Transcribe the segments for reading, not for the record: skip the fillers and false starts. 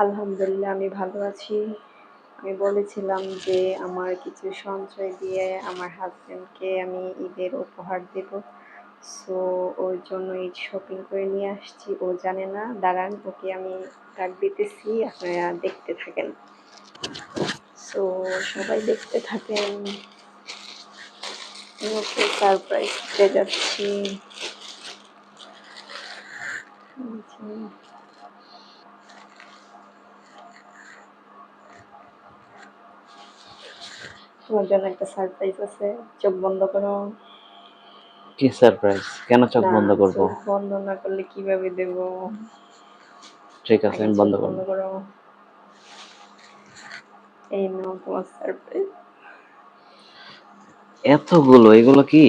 আলহামদুলিল্লাহ আমি ভালো আছি। আমি বলেছিলাম যে আমার কিছু সঞ্চয় দিয়ে আমার হাসব্যান্ডকে আমি ঈদের উপহার দেব। সো ওর জন্য ঈদ শপিং করে নিয়ে আসছি। ও জানে না, দাঁড়ান ওকে আমি ডাক দিতেছি, আপনারা দেখতে থাকেন। সো সবাই দেখতে থাকেন, আমি ওকে সারপ্রাইজ দিতে যাচ্ছি। তোমার জন্য একটা সারপ্রাইজ আছে, চোখ বন্ধ করো। কি সারপ্রাইজ? কেন চোখ না, বন্ধ করব? চোখ বন্ধ না করলে কিভাবে দেব? ঠিক আছে, আগে আমি চোখ বন্ধ বন্ধ করব। করো। এই নাও তোমার সারপ্রাইজ। এতগুলো, এগুলো কি?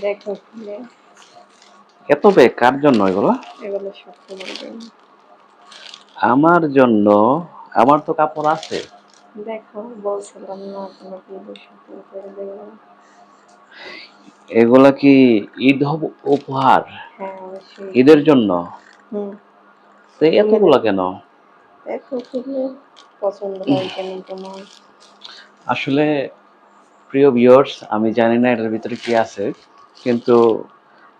দেখো খুলে। এত ব্যাগ কার জন্য এগুলো? এগুলো সব তোমার জন্য। আমার জন্য? আমার তো কাপড় আছে। দেখো, বলছিলাম না তোমাকে ঈদের শপিং করে দেবো। এগুলা কি ঈদ উপহার? হ্যাঁ, অবশ্যই। ঈদের জন্য? হুম। তো খুলে এতগুলা দেখো। কেন? দেখো খুলে, পছন্দ হয় কেন তোমার? আসলে প্রিয় ভিউয়ার্স, আমি জানি না এটার ভিতরে কি আছে, কিন্তু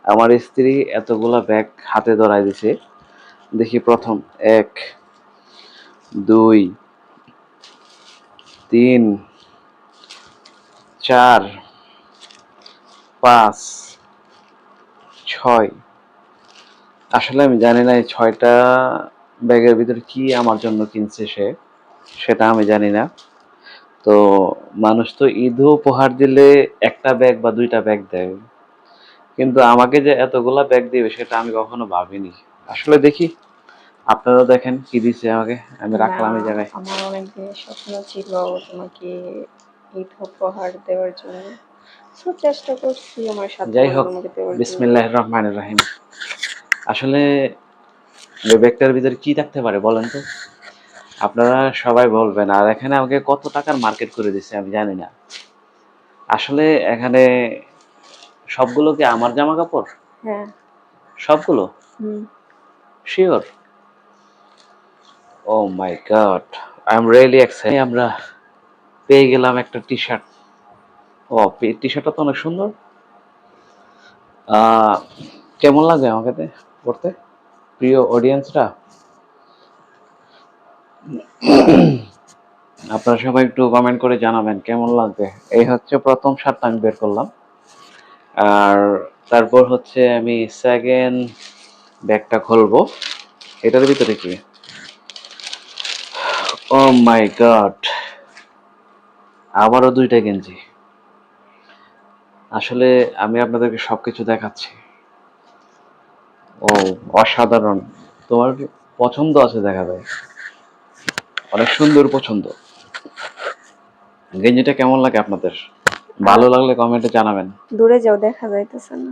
আমার স্ত্রী এতগুলা ব্যাগ হাতে ধরায় দিছে। দেখি প্রথম 1, 2, 3, 4, 5, 6। আসলে আমি জানি না এই 6টা ব্যাগের ভিতরে কি আমার জন্য কিনছে সে, সেটা আমি জানি না। তো মানুষ তো ঈদ উপহার দিলে একটা ব্যাগ বা 2টা ব্যাগ দেয়, কিন্তু আমাকে যে এতগুলা ব্যাগ দিবে সেটা আমি কখনো ভাবিনি। আসলে দেখি, আপনারা দেখেন কি দিছে আমাকে, আমি না, রাখলাম এই জায়গায়। আমার অনেক দিনের স্বপ্ন ছিল তোমাকে ঈদ উপহার দেওয়ার জন্য। সো চেষ্টা করছি আমার যাই সাধ্যমতো হোক, তোমাকে দেওয়ার জন্য। বিসমিল্লাহির রহমানির রহিম। আসলে এই ব্যাগটার ভিতরে কি থাকতে পারে বলেন তো? আপনারা সবাই বলবেন। আর এখানে আমাকে কত টাকার মার্কেট করে দিচ্ছে আমি জানি না। আসলে এখানে সবগুলো কি আমার জামা কাপড়? হ্যাঁ। সবগুলো? হুম। Sure? Oh my God, I am really excited. আমরা পেয়ে গেলাম একটা টি শার্ট। ও, টি শার্টটা তো অনেক সুন্দর। আহ, কেমন লাগে আমাকে পড়তে, প্রিয় অডিয়েন্সরা? আপনারা সবাই একটু কমেন্ট করে জানাবেন কেমন লাগবে। এই হচ্ছে প্রথম শার্টটা আমি বের করলাম, আর তারপর হচ্ছে আমি সেকেন্ড ব্যাগটা খুলবো। এটার ভিতরে কি? ও মাই গড, আবারও 2টা গেঞ্জি। আসলে আমি আপনাদেরকে সবকিছু দেখাচ্ছি। ও, অসাধারণ। তোমার পছন্দ আছে দেখা যায়, অনেক সুন্দর পছন্দ। গেঞ্জিটা কেমন লাগে আপনাদের? আর ভালো লাগলে কমেন্টে জানাবেন। দূরে যাও, দেখা যাইতেছে না।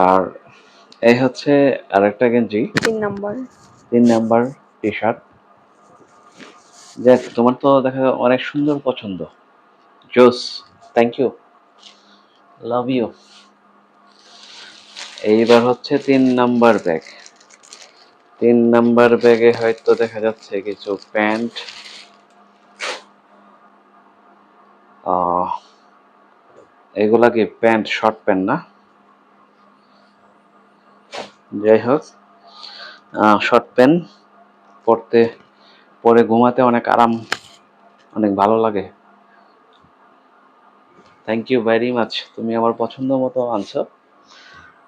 আর এই হচ্ছে আরেকটা গেঞ্জি, 3 নাম্বার। 3 number T shirt. দেখ, তোমার তো দেখা যায় অনেক সুন্দর পছন্দ। জোস, থ্যাংক ইউ, লাভ ইউ। এইবার হচ্ছে 3 নাম্বার ব্যাগ। 3 নাম্বার ব্যাগে হয়তো দেখা যাচ্ছে কিছু প্যান্ট। এগুলা কি প্যান্ট? শর্ট প্যান্ট না? যাই হোক, শর্ট প্যান্ট পরতে, পরে ঘুমাতে অনেক আরাম, অনেক ভালো লাগে। থ্যাংক ইউ ভেরি মাচ, তুমি আমার পছন্দ মতো আনছো।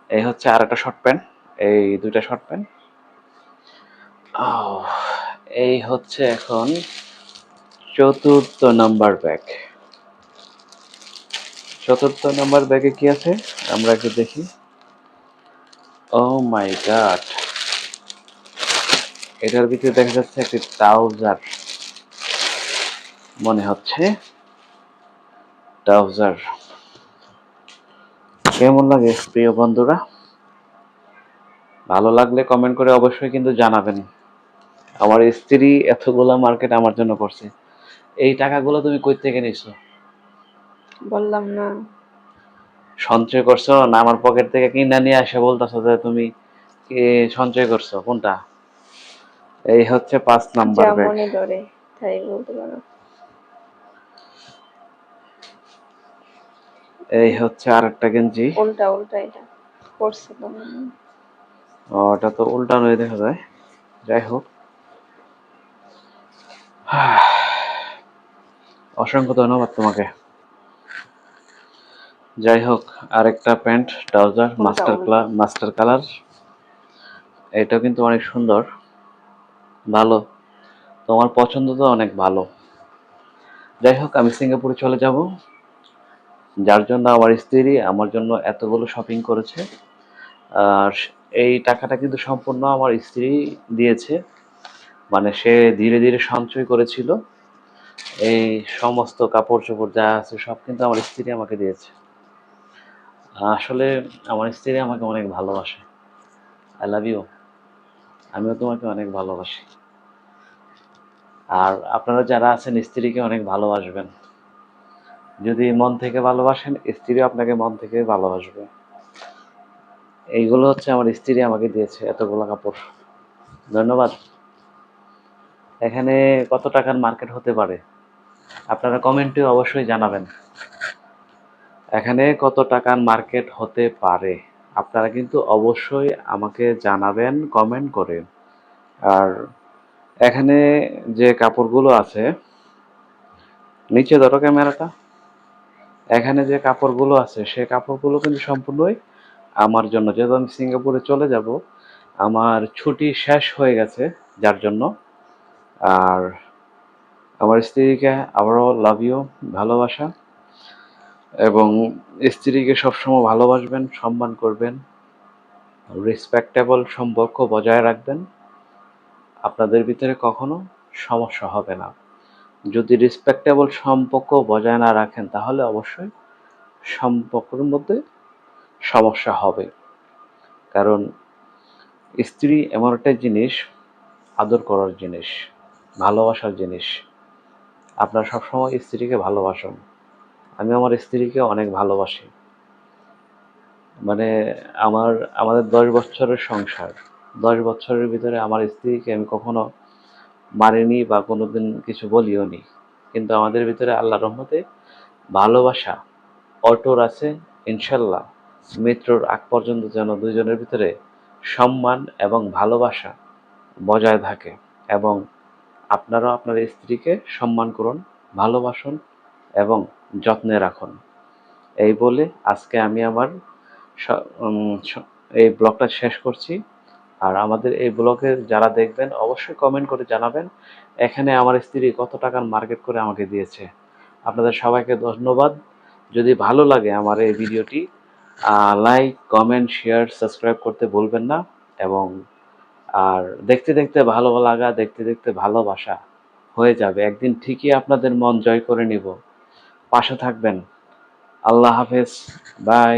এই হচ্ছে আর একটা শর্ট প্যান্ট, এই 2টা শর্ট প্যান্ট। এই হচ্ছে এখন 4র্থ নাম্বার ব্যাগ। 4র্থ নাম্বার ব্যাগে কি আছে আমরা একটু দেখি। ও মাই গড, এটার ভিতরে দেখা যাচ্ছে একটি ট্রাউজার, মনে হচ্ছে ট্রাউজার। কেমন লাগে প্রিয় বন্ধুরা? ভালো লাগলে কমেন্ট করে অবশ্যই কিন্তু জানাবেন। আমার স্ত্রী এতগুলা মার্কেট আমার জন্য করছে। এই টাকাগুলো তুমি কই থেকে নিছো? বললাম না। সঞ্চয় করছো না আমার পকেট থেকে কিনা নিয়ে আসে বলতেছো যে তুমি কি সঞ্চয় করছো? কোনটা? এই হচ্ছে ৫ নাম্বার যা ব্যাগ। মনে ধরে তাই বলতে পারো। এই হচ্ছে আরেকটা গেঞ্জি। উল্টা উল্টা এটা পড়ছে তো মনে হয়। ওটা তো উল্টানোই দেখা যায়। যাই হোক, অসংখ্য ধন্যবাদ তোমাকে। যাই হোক, আরেকটা প্যান্ট ট্রাউজার উল্টা উল্টা মাস্টার কালার। এটা কিন্তু অনেক সুন্দর, ভালো। তোমার পছন্দ তো অনেক ভালো। যাই হোক, আমি সিঙ্গাপুরে চলে যাব, যার জন্য আমার স্ত্রী আমার জন্য এতগুলো শপিং করেছে। আর এই টাকাটা কিন্তু সম্পূর্ণ আমার স্ত্রী দিয়েছে, মানে সে ধীরে ধীরে সঞ্চয় করেছিল। এই সমস্ত কাপড় চোপড় যা আছে সব কিন্তু আমার স্ত্রী আমাকে দিয়েছে। আসলে আমার স্ত্রী আমাকে অনেক ভালোবাসে। I love you. আমিও তোমাকে অনেক ভালোবাসি। আর আপনারা যারা আছেন স্ত্রীকে অনেক ভালোবাসবেন। যদি মন থেকে ভালোবাসেন, স্ত্রীও আপনাকে মন থেকে ভালোবাসবে। এইগুলো হচ্ছে আমার স্ত্রী আমাকে দিয়েছে, এতগুলো কাপড়। ধন্যবাদ। এখানে কত টাকার মার্কেট হতে পারে আপনারা কমেন্টে অবশ্যই জানাবেন। এখানে কত টাকার মার্কেট হতে পারে আপনারা কিন্তু অবশ্যই আমাকে জানাবেন কমেন্ট করে। আর এখানে যে কাপড়গুলো আছে, নিচে ধরো ক্যামেরাটা, এখানে যে কাপড়গুলো আছে সে কাপড়গুলো কিন্তু সম্পূর্ণই আমার জন্য, যেহেতু আমি সিঙ্গাপুরে চলে যাব, আমার ছুটি শেষ হয়ে গেছে যার জন্য। আর আমার স্ত্রীকে আবারও লাভ ইউ, ভালোবাসা। এবং স্ত্রীকে সবসময় ভালোবাসবেন, সম্মান করবেন, রেসপেক্টেবল সম্পর্ক বজায় রাখবেন। আপনাদের ভিতরে কখনো সমস্যা হবে না। যদি রেসপেক্টেবল সম্পর্ক বজায় না রাখেন তাহলে অবশ্যই সম্পর্কের মধ্যে সমস্যা হবে। কারণ স্ত্রী এমন একটা জিনিস, আদর করার জিনিস, ভালোবাসার জিনিস। আপনারা সবসময় স্ত্রীকে ভালোবাসুন। আমি আমার স্ত্রীকে অনেক ভালোবাসি। মানে আমাদের 10 বছরের সংসার, 10 বছরের ভিতরে আমার স্ত্রীকে আমি কখনো মারিনি বা কোনোদিন কিছু বলিও নি। কিন্তু আমাদের ভিতরে আল্লাহর রহমতে ভালোবাসা অটুট আছে। ইনশাল্লাহ মৃত্যুর আগ পর্যন্ত যেন দুইজনের ভিতরে সম্মান এবং ভালোবাসা বজায় থাকে। এবং আপনারাও আপনার স্ত্রীকে সম্মান করুন, ভালোবাসুন এবং যত্নে রাখুন। এই বলে আজকে আমি আমার এই ব্লগটা শেষ করছি। আর আমাদের এই ব্লগে যারা দেখবেন অবশ্যই কমেন্ট করে জানাবেন এখানে আমার স্ত্রী কত টাকার মার্কেট করে আমাকে দিয়েছে। আপনাদের সবাইকে ধন্যবাদ। যদি ভালো লাগে আমার এই ভিডিওটি, লাইক, কমেন্ট, শেয়ার, সাবস্ক্রাইব করতে ভুলবেন না। এবং আর দেখতে দেখতে ভালো লাগা, দেখতে দেখতে ভালোবাসা হয়ে যাবে একদিন, ঠিকই আপনাদের মন জয় করে নিব। পাশে থাকবেন। আল্লাহ হাফেজ, বাই।